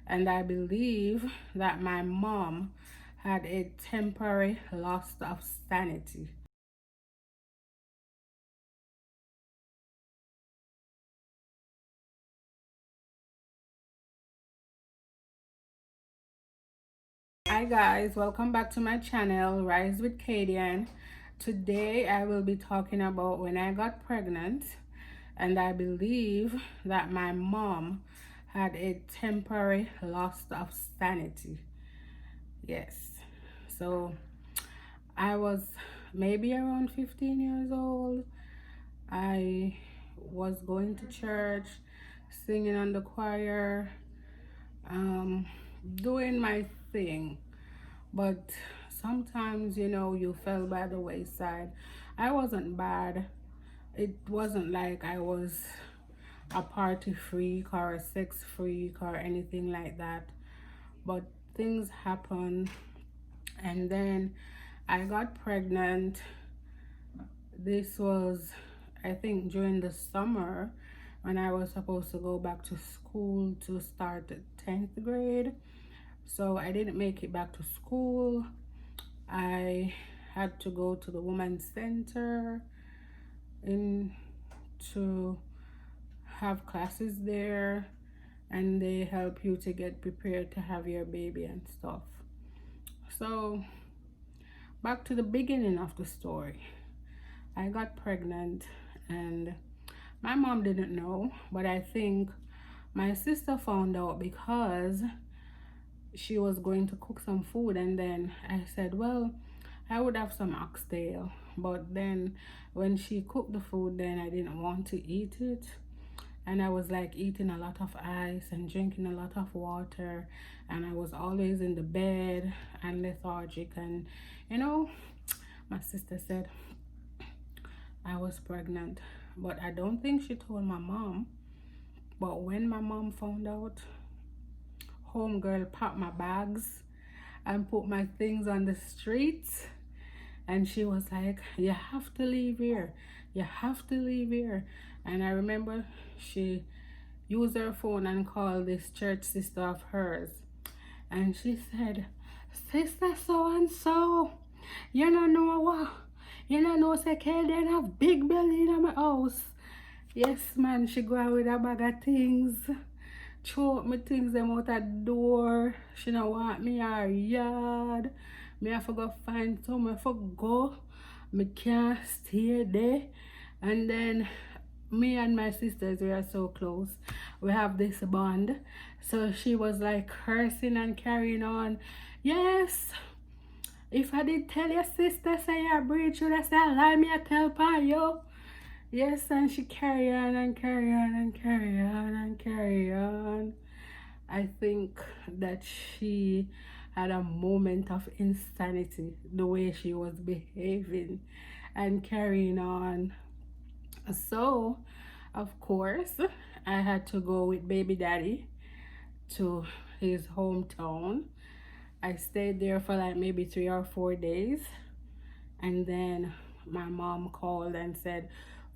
and I believe that my mom had a temporary loss of sanity. Hi guys, welcome back to my channel, Rise with Kadian. Today I will be talking about when I got pregnant, and I believe that my mom had a temporary loss of sanity. Yes. So I was maybe around 15 years old. I was going to church, singing on the choir, um, doing my thing. But sometimes, you fell by the wayside. I wasn't bad. It wasn't like I was a party freak or a sex freak or anything like that. But things happened, and then I got pregnant. This was, I think, during the summer when I was supposed to go back to school to start the 10th grade. So I didn't make it back to school. I had to go to the women's center in to have classes there, and they help you to get prepared to have your baby and stuff. So back to the beginning of the story. I got pregnant, and my mom didn't know, but I think my sister found out because she was going to cook some food, and then I said, well, I would have some oxtail. But then when she cooked the food, then I didn't want to eat it. And I was like eating a lot of ice and drinking a lot of water. And I was always in the bed and lethargic. And, my sister said I was pregnant. But I don't think she told my mom. But when my mom found out, homegirl packed my bags and put my things on the streets, and she was like, you have to leave here, you have to leave here. And I remember she used her phone and called this church sister of hers, and she said, sister so and so, you don't know what, you don't know, say they have big belly in my house. Yes man, she go out with a bag of things, throw up my things them out at door. She don't want me her yard. Me have to go find somewhere for go. Me can't stay there. And then me and my sisters, we are so close. We have this bond. So she was like cursing and carrying on. Yes, if I did tell your sister say your breed should have said lie, me I tell pa yo. Yes, and she carry on and carry on and carry on and carry on. I think that she had a moment of insanity, the way she was behaving and carrying on. So, of course, I had to go with baby daddy to his hometown. I stayed there for like maybe 3 or 4 days, and then my mom called and said,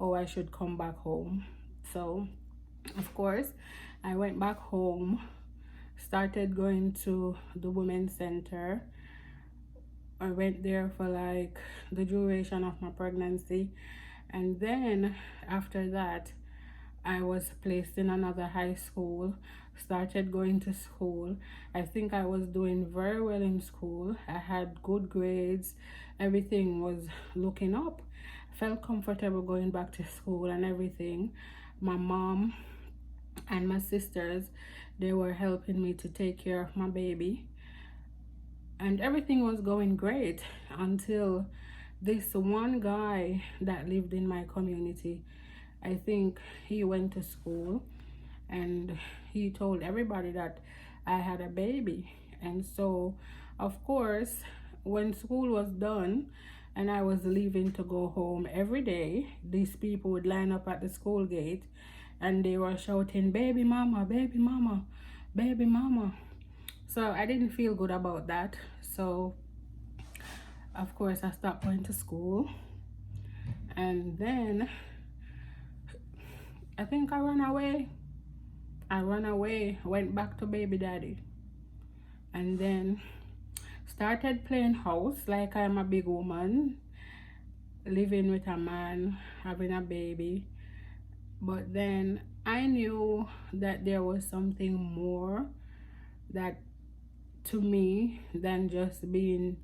oh, I should come back home. So of course I went back home, started going to the women's center. I went there for like the duration of my pregnancy, and then after that I was placed in another high school, started going to school. I think I was doing very well in school. I had good grades, everything was looking up. Felt comfortable going back to school and everything. My mom and my sisters, they were helping me to take care of my baby, and everything was going great until this one guy that lived in my community. I think he went to school and he told everybody that I had a baby. And so of course when school was done and I was leaving to go home, every day these people would line up at the school gate and they were shouting, baby mama, baby mama, baby mama. So I didn't feel good about that. So of course I stopped going to school, and then I think I ran away. I ran away, went back to baby daddy, and then started playing house like I'm a big woman, living with a man, having a baby. But then I knew that there was something more that to me than just being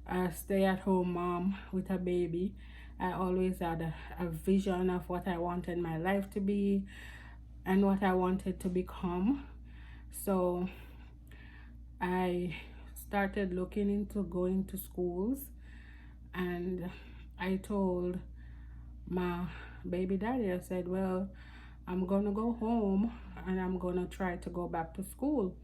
a stay-at-home mom with a baby. I always had a vision of what I wanted my life to be and what I wanted to become. So I started looking into going to schools, and I told my baby daddy, I said, well, I'm gonna go home and I'm gonna try to go back to school.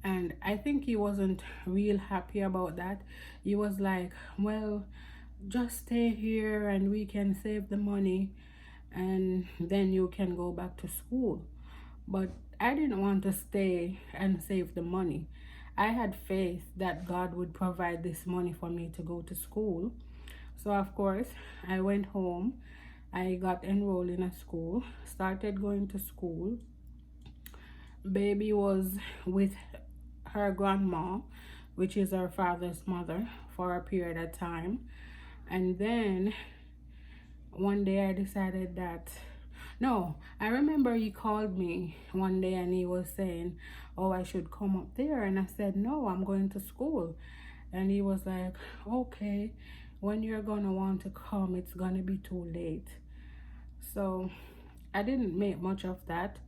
And I think he wasn't real happy about that. He was like, well, just stay here and we can save the money and then you can go back to school. But I didn't want to stay and save the money. I had faith that God would provide this money for me to go to school. So of course, I went home. I got enrolled in a school, started going to school. Baby was with her grandma, which is her father's mother, for a period of time. And then one day I decided that, no, I remember he called me one day and he was saying, oh, I should come up there. And I said, no, I'm going to school. And he was like, okay, when you're gonna want to come, it's gonna be too late. So I didn't make much of that,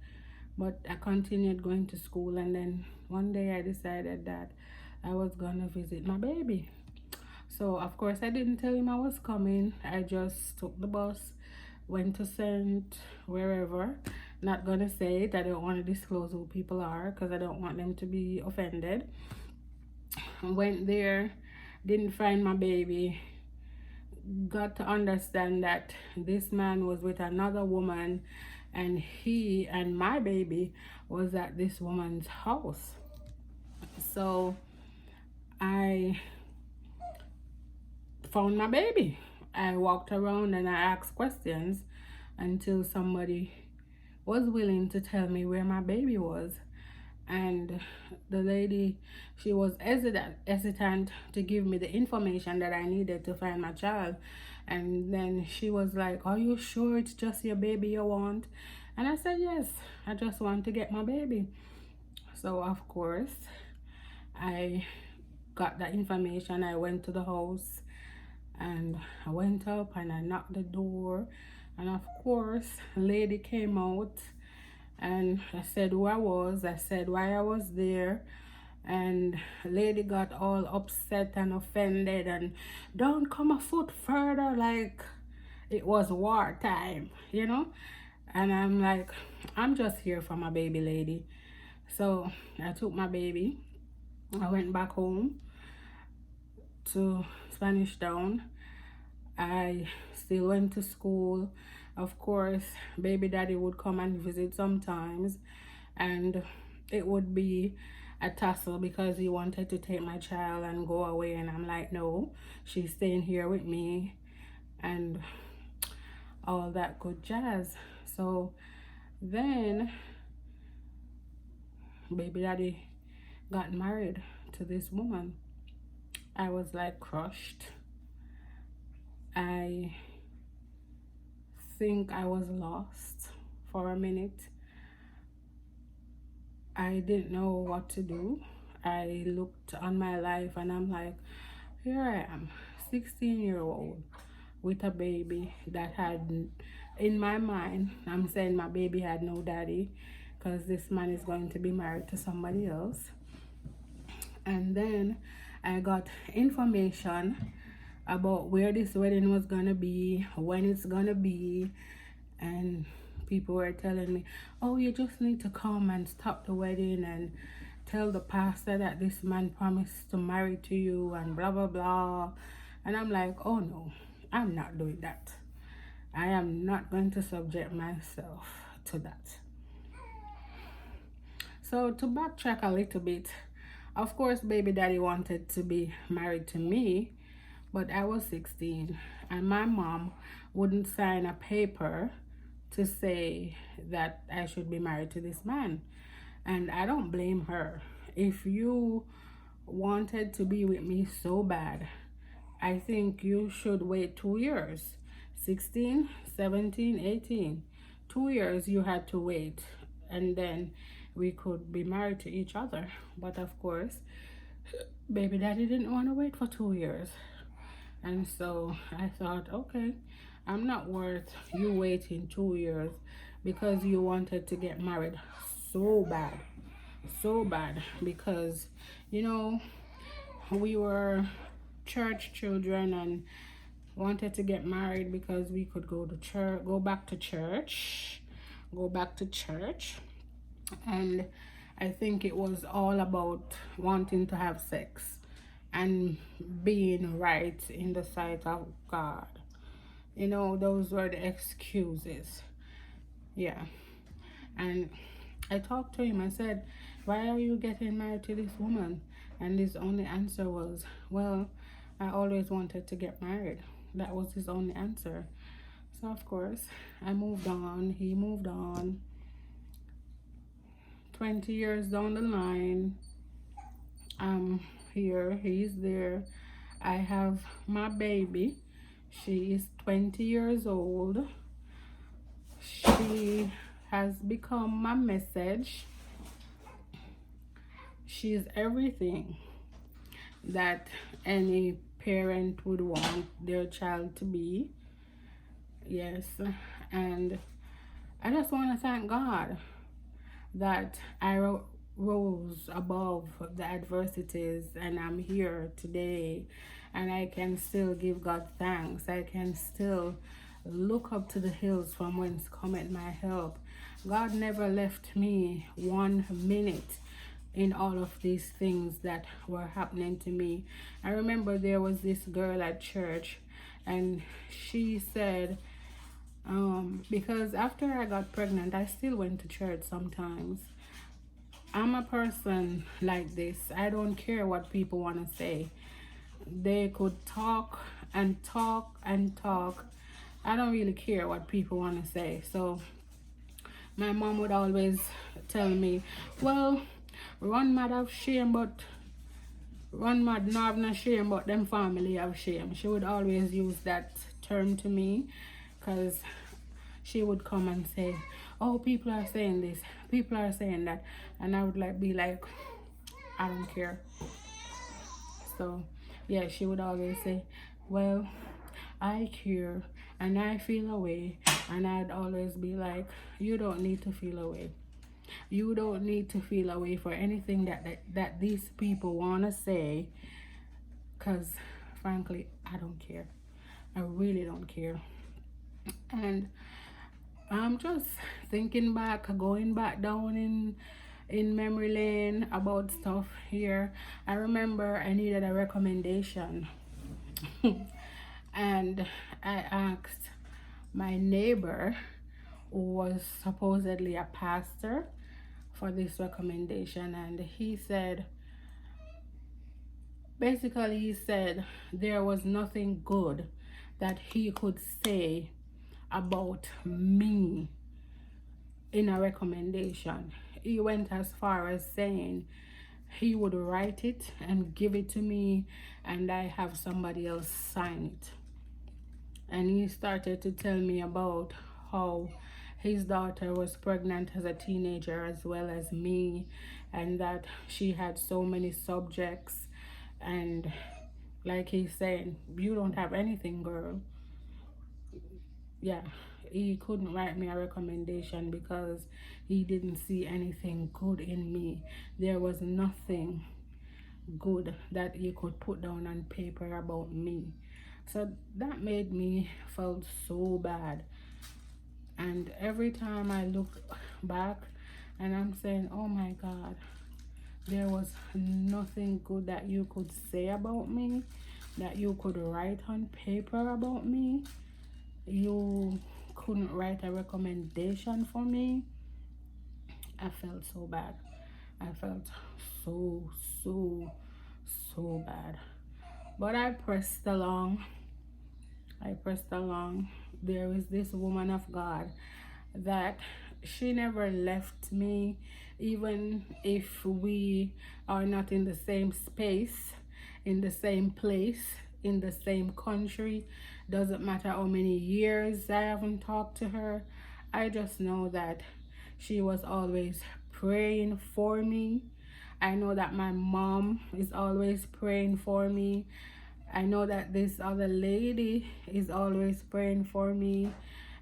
but I continued going to school. And then one day I decided that I was gonna visit my baby. So of course I didn't tell him I was coming. I just took the bus, went to St. wherever. Not gonna say it. I don't want to disclose who people are because I don't want them to be offended. Went there, didn't find my baby. Got to understand that this man was with another woman, and he and my baby was at this woman's house. So I found my baby. I walked around and I asked questions until somebody was willing to tell me where my baby was. And the lady, she was hesitant to give me the information that I needed to find my child. And then she was like, are you sure it's just your baby you want? And I said, yes, I just want to get my baby. So of course I got that information. I went to the house and I went up and I knocked the door, and of course a lady came out and I said who I was, I said why I was there, and a lady got all upset and offended and don't come a foot further, like it was wartime, you know. And I'm like, I'm just here for my baby, lady. So I took my baby, I went back home to Spanish Town. I still went to school. Of course, baby daddy would come and visit sometimes, and it would be a tussle because he wanted to take my child and go away, and I'm like, no, she's staying here with me and all that good jazz. So then baby daddy got married to this woman. I was like crushed. I think I was lost for a minute. I didn't know what to do. I looked on my life and I'm like, here I am, 16-year-old with a baby that had, in my mind, I'm saying my baby had no daddy because this man is going to be married to somebody else. And then I got information about where this wedding was gonna be, when it's gonna be, and people were telling me, oh, you just need to come and stop the wedding and tell the pastor that this man promised to marry to you and blah blah blah. And I'm like, oh no, I'm not doing that. I am not going to subject myself to that. So to backtrack a little bit, of course baby daddy wanted to be married to me, but I was 16 and my mom wouldn't sign a paper to say that I should be married to this man. And I don't blame her. If you wanted to be with me so bad, I think you should wait 2 years. 16, 17, 18. 2 years you had to wait. And then we could be married to each other. But of course, baby daddy didn't want to wait for 2 years. And so I thought, okay, I'm not worth you waiting 2 years because you wanted to get married so bad. So bad. Because, you know, we were church children and wanted to get married because we could go to church, go back to church, and I think it was all about wanting to have sex and being right in the sight of God. You know, those were the excuses. Yeah. And I talked to him. I said, why are you getting married to this woman? And his only answer was, well, I always wanted to get married. That was his only answer. So of course I moved on. He moved on. 20 years down the line, I'm here, he's there. I have my baby. She is 20 years old. She has become my message. She's everything that any parent would want their child to be. Yes. And I just want to thank God that I rose above the adversities and I'm here today, and I can still give God thanks. I can still look up to the hills from whence cometh my help. God never left me 1 minute in all of these things that were happening to me. I remember there was this girl at church, and she said, because after I got pregnant, I still went to church sometimes. I'm a person like this. I don't care what people want to say. They could talk and talk and talk. I don't really care what people want to say. So my mom would always tell me, well, run mad have shame, but run mad no have no shame, but them family have shame. She would always use that term to me, because she would come and say, oh, people are saying this, people are saying that, and I would be like, I don't care. So yeah, she would always say, well, I care and I feel away, and I'd always be like, you don't need to feel away. You don't need to feel away for anything that these people want to say, because frankly, I don't care. I really don't care. And I'm just thinking back, going back down in memory lane about stuff here. I remember I needed a recommendation and I asked my neighbor, who was supposedly a pastor, for this recommendation, and he said there was nothing good that he could say about me in a recommendation. He went as far as saying he would write it and give it to me, and I have somebody else sign it. And he started to tell me about how his daughter was pregnant as a teenager as well as me, and that she had so many subjects, and like he's saying, you don't have anything, girl. Yeah, he couldn't write me a recommendation because he didn't see anything good in me. There was nothing good that he could put down on paper about me. So that made me felt so bad. And every time I look back and I'm saying, oh my God, there was nothing good that you could say about me, that you could write on paper about me. You couldn't write a recommendation for me. I felt so bad. I felt so bad. But I pressed along. There is this woman of God that she never left me, even if we are not in the same space, in the same place, in the same country. Doesn't matter how many years I haven't talked to her. I just know that she was always praying for me. I know that my mom is always praying for me. I know that this other lady is always praying for me.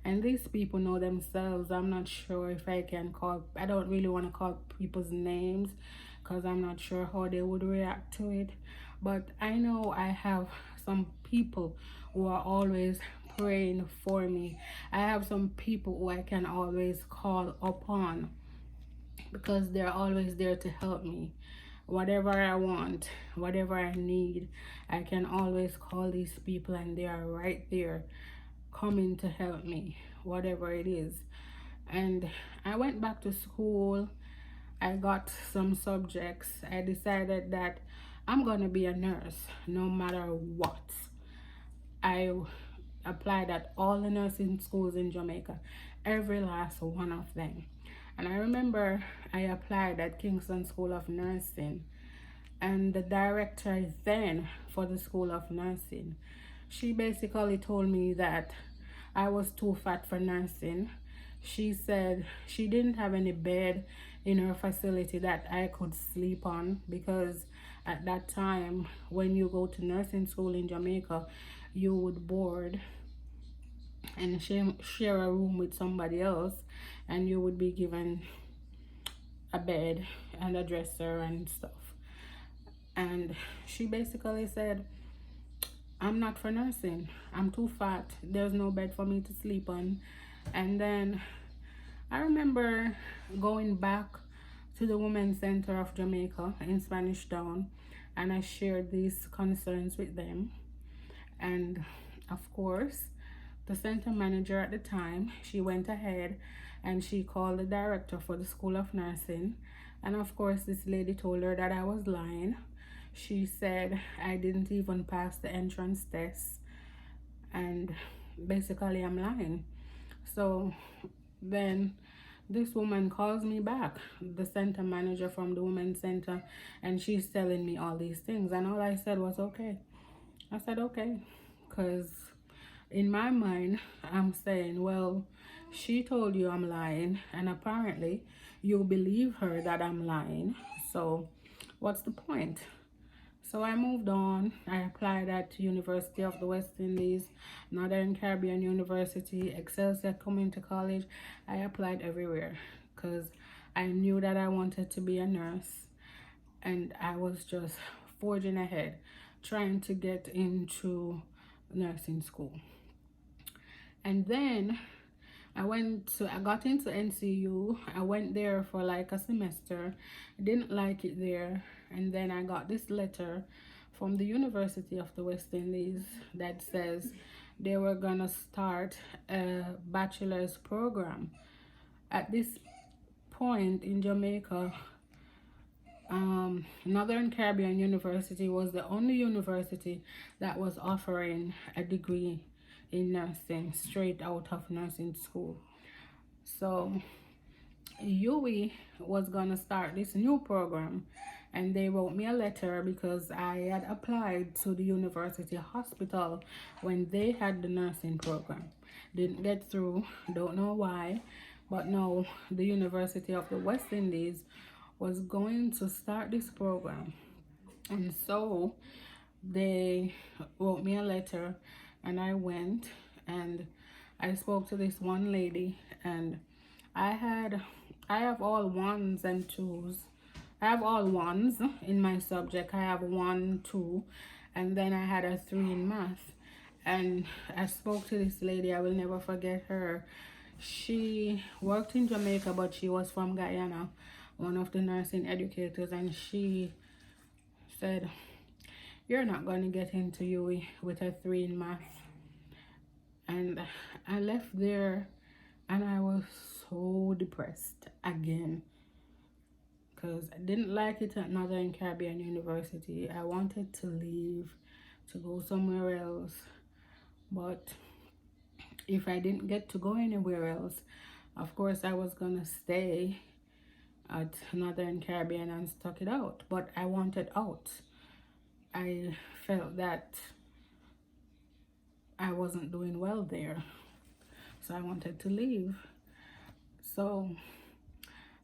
And these people know themselves. I'm not sure if I can call, I don't really want to call people's names because I'm not sure how they would react to it. But I know I have some people who are always praying for me. I have some people who I can always call upon because they're always there to help me. Whatever I want, whatever I need, I can always call these people and they are right there coming to help me, whatever it is. And I went back to school. I got some subjects. I decided that I'm gonna be a nurse no matter what. I applied at all the nursing schools in Jamaica, every last one of them. And I remember I applied at Kingston School of Nursing, and the director then for the School of Nursing, she basically told me that I was too fat for nursing. She said she didn't have any bed in her facility that I could sleep on, because at that time when you go to nursing school in Jamaica, you would board and share a room with somebody else, and you would be given a bed and a dresser and stuff. And she basically said, I'm not for nursing. I'm too fat. There's no bed for me to sleep on. And then I remember going back to the Women's Center of Jamaica in Spanish Town, and I shared these concerns with them. And of course, the center manager at the time, she went ahead and she called the director for the School of Nursing. And of course, this lady told her that I was lying. She said I didn't even pass the entrance test, and basically I'm lying. So then this woman calls me back, the center manager from the women's center, and she's telling me all these things, and all I said was okay. I said okay, because in my mind I'm saying, well, she told you I'm lying, and apparently you believe her that I'm lying, so what's the point? So I moved on. I applied at University of the West Indies, Northern Caribbean University, Excelsior Community College. I applied everywhere because I knew that I wanted to be a nurse, and I was just forging ahead, trying to get into nursing school. And then I got into NCU. I went there for like a semester. I didn't like it there. And then I got this letter from the University of the West Indies that says they were gonna start a bachelor's program. At this point in Jamaica, Northern Caribbean University was the only university that was offering a degree in nursing straight out of nursing school. So UWI was gonna start this new program, and they wrote me a letter because I had applied to the university hospital when they had the nursing program. Didn't get through, don't know why, but now the University of the West Indies was going to start this program. And so they wrote me a letter, and I went and I spoke to this one lady, and I have all ones and twos. I have all ones in my subject. I have 1, 2, and then I had a 3 in math. And I spoke to this lady. I will never forget her. She worked in Jamaica, but she was from Guyana, one of the nursing educators, and she said, you're not going to get into UWI with a 3 in math. And I left there and I was so depressed again, because I didn't like it at Northern Caribbean University. I wanted to leave to go somewhere else, but if I didn't get to go anywhere else, Of course, I was gonna stay at Northern Caribbean and stuck it out, but I wanted out. I felt that I wasn't doing well there, so I wanted to leave. So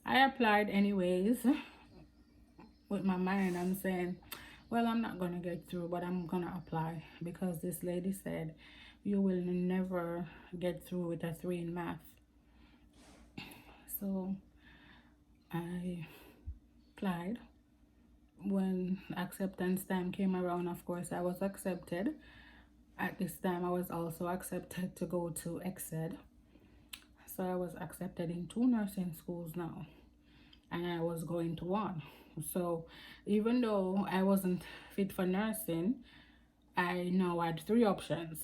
I applied anyways with my mind. I'm saying, well, I'm not gonna get through, but I'm gonna apply because this lady said you will never get through with a 3 in math. So I applied. When acceptance time came around, of course, I was accepted. At this time, I was also accepted to go to EXED. So I was accepted in 2 nursing schools now, and I was going to 1. So even though I wasn't fit for nursing, I now had 3 options.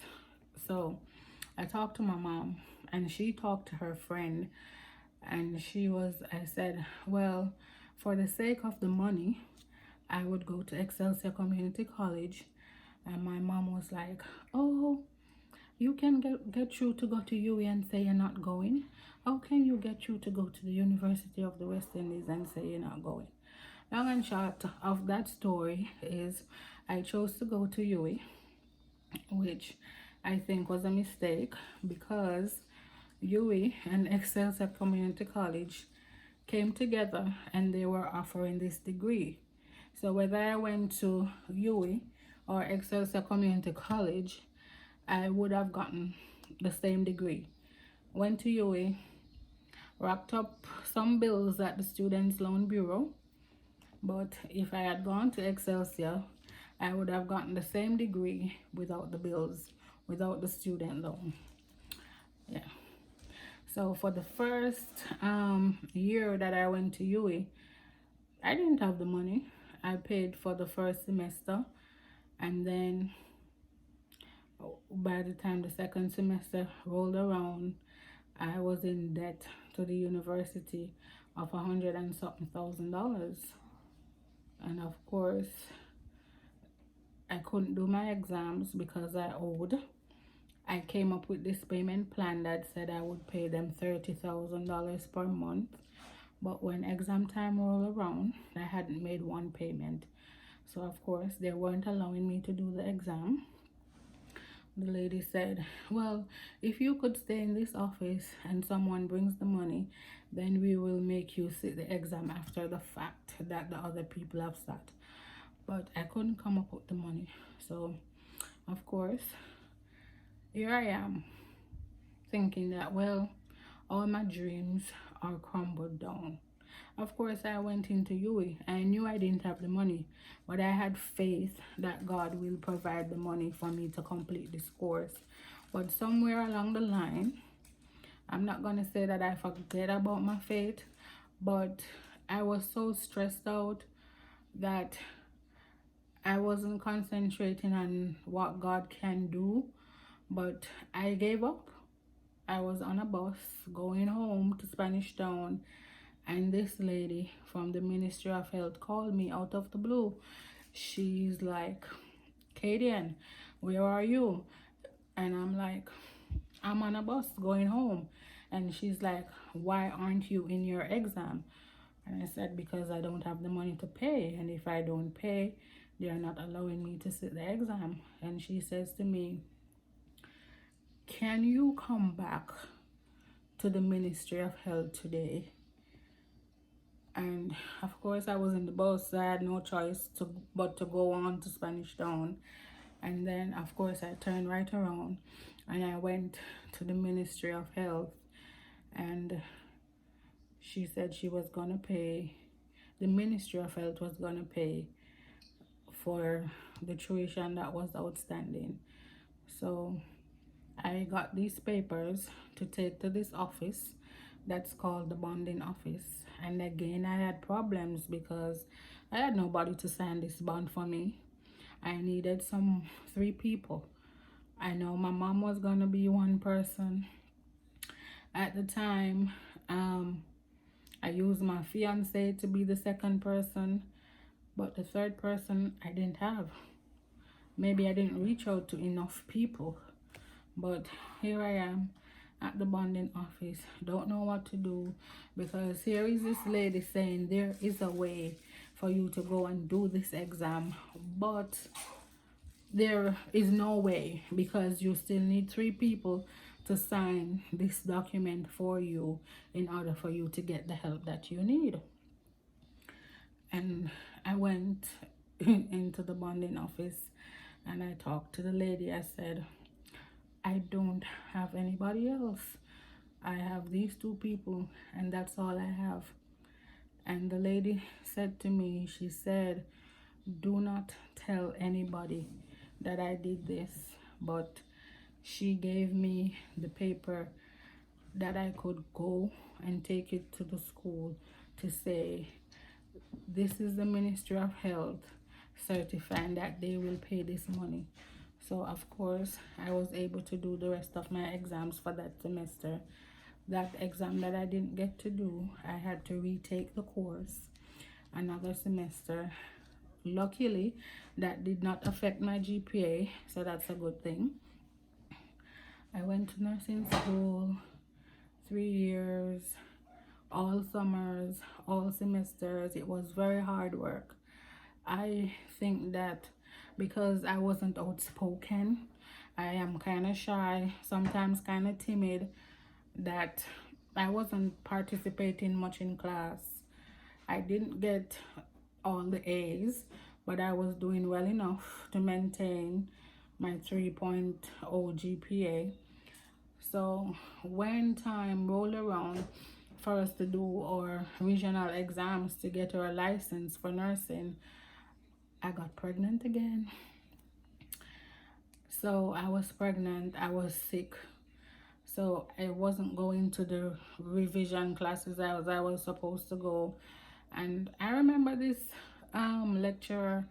So I talked to my mom, and she talked to her friend, and I said, well, for the sake of the money, I would go to Excelsior Community College. And my mom was like, oh, you can get you to go to UE and say you're not going? How can you get you to go to the University of the West Indies and say you're not going? Long and short of that story is I chose to go to UE, which I think was a mistake because UE and Excelsior Community College came together and they were offering this degree. So whether I went to UE or Excelsior Community College, I would have gotten the same degree. Went to UE, racked up some bills at the Students' Loan Bureau, but if I had gone to Excelsior, I would have gotten the same degree without the bills, without the student loan. Yeah. So for the first year that I went to UE, I didn't have the money. I paid for the first semester, and then by the time the second semester rolled around, I was in debt to the university of $100 and something thousand. And of course, I couldn't do my exams because I owed. I came up with this payment plan that said I would pay them $30,000 per month. But when exam time rolled around, I hadn't made one payment. So of course, they weren't allowing me to do the exam. The lady said, well, if you could stay in this office and someone brings the money, then we will make you sit the exam after the fact that the other people have sat. But I couldn't come up with the money. So of course, here I am thinking that, well, all my dreams are crumbled down. Of course, I went into UE. I knew I didn't have the money, but I had faith that God will provide the money for me to complete this course. But somewhere along the line, I'm not going to say that I forget about my faith, but I was so stressed out that I wasn't concentrating on what God can do, but I gave up. I was on a bus going home to Spanish Town, and this lady from the Ministry of Health called me out of the blue. She's like, Kadian, where are you? And I'm like, I'm on a bus going home. And she's like, why aren't you in your exam? And I said, because I don't have the money to pay. And if I don't pay, they're not allowing me to sit the exam. And she says to me, can you come back to the Ministry of Health today? And of course, I was in the bus, so I had no choice but to go on to Spanish Town. And then of course I turned right around and I went to the Ministry of Health, and she said she was gonna pay, the Ministry of Health was gonna pay for the tuition that was outstanding. So I got these papers to take to this office that's called the bonding office. And again, I had problems because I had nobody to sign this bond for me. I needed 3 people. I know my mom was gonna be one person. At the time, I used my fiance to be the second person, but the third person I didn't have. Maybe I didn't reach out to enough people, but here I am. at the bonding office, don't know what to do, because here is this lady saying there is a way for you to go and do this exam, but there is no way, because you still need 3 people to sign this document for you in order for you to get the help that you need. And I went into the bonding office and I talked to the lady. I said, I don't have anybody else. I have these 2 people and that's all I have. And the lady said to me, she said, do not tell anybody that I did this. But she gave me the paper that I could go and take it to the school to say, this is the Ministry of Health certifying that they will pay this money. So of course I was able to do the rest of my exams for that semester. That exam that I didn't get to do, I had to retake the course another semester. Luckily, that did not affect my GPA, so that's a good thing. I went to nursing school 3 years, all summers, all semesters. It was very hard work. I think that because I wasn't outspoken, I am kind of shy, sometimes kind of timid, that I wasn't participating much in class. I didn't get all the A's, but I was doing well enough to maintain my 3.0 GPA. So when time rolled around for us to do our regional exams to get our license for nursing, I got pregnant again. So I was pregnant, I was sick. So I wasn't going to the revision classes I was supposed to go. And I remember this lecturer,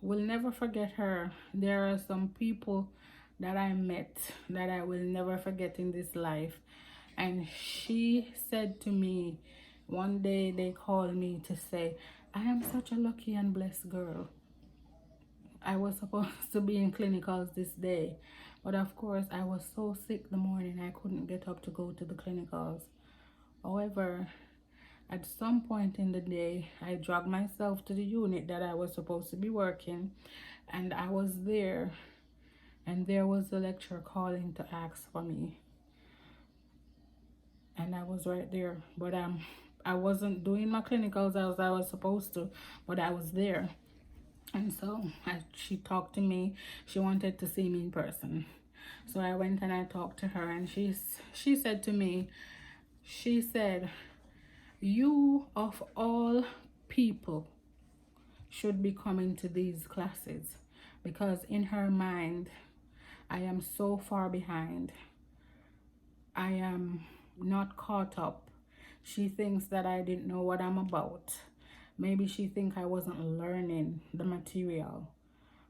will never forget her. There are some people that I met that I will never forget in this life. And she said to me, one day they called me to say, I am such a lucky and blessed girl. I was supposed to be in clinicals this day, but of course I was so sick the morning I couldn't get up to go to the clinicals. However, at some point in the day, I dragged myself to the unit that I was supposed to be working, and I was there, and there was the lecturer calling to ask for me, and I was right there. But I wasn't doing my clinicals as I was supposed to, but I was there. And so she talked to me. She wanted to see me in person. So I went and I talked to her, and she said to me, she said, you of all people should be coming to these classes, because in her mind, I am so far behind. I am not caught up. She thinks that I didn't know what I'm about. Maybe she think I wasn't learning the material.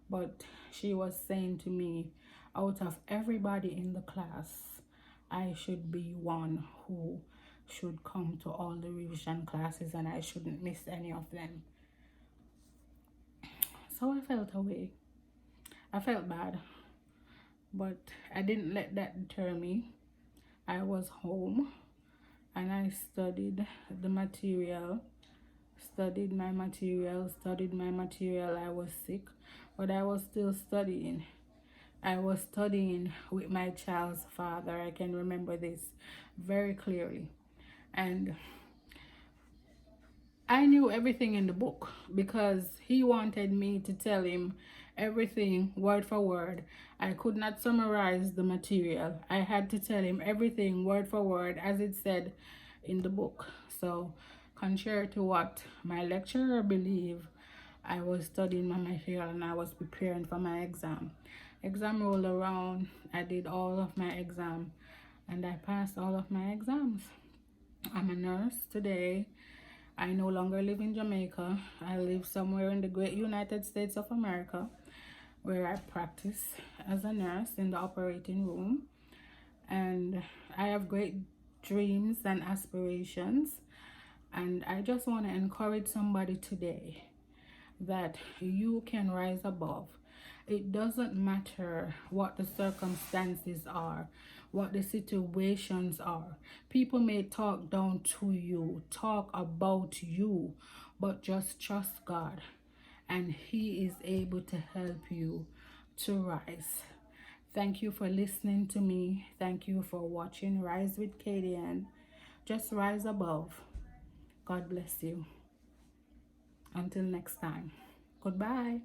But she was saying to me, out of everybody in the class, I should be one who should come to all the revision classes and I shouldn't miss any of them. So I felt away. I felt bad. But I didn't let that deter me. I was home and I studied the material. Studied my material. I was sick, but I was still studying. I was studying with my child's father. I can remember this very clearly. And I knew everything in the book because he wanted me to tell him everything word for word. I could not summarize the material. I had to tell him everything word for word as it said in the book. So contrary to what my lecturer believed, I was studying my material and I was preparing for my exam. Exam rolled around. I did all of my exam and I passed all of my exams. I'm a nurse today. I no longer live in Jamaica. I live somewhere in the great United States of America, where I practice as a nurse in the operating room. And I have great dreams and aspirations. And I just want to encourage somebody today that you can rise above. It doesn't matter what the circumstances are, what the situations are. People may talk down to you, talk about you, but just trust God, and He is able to help you to rise. Thank you for listening to me. Thank you for watching Rise with Kadian. Just rise above. God bless you. Until next time. Goodbye.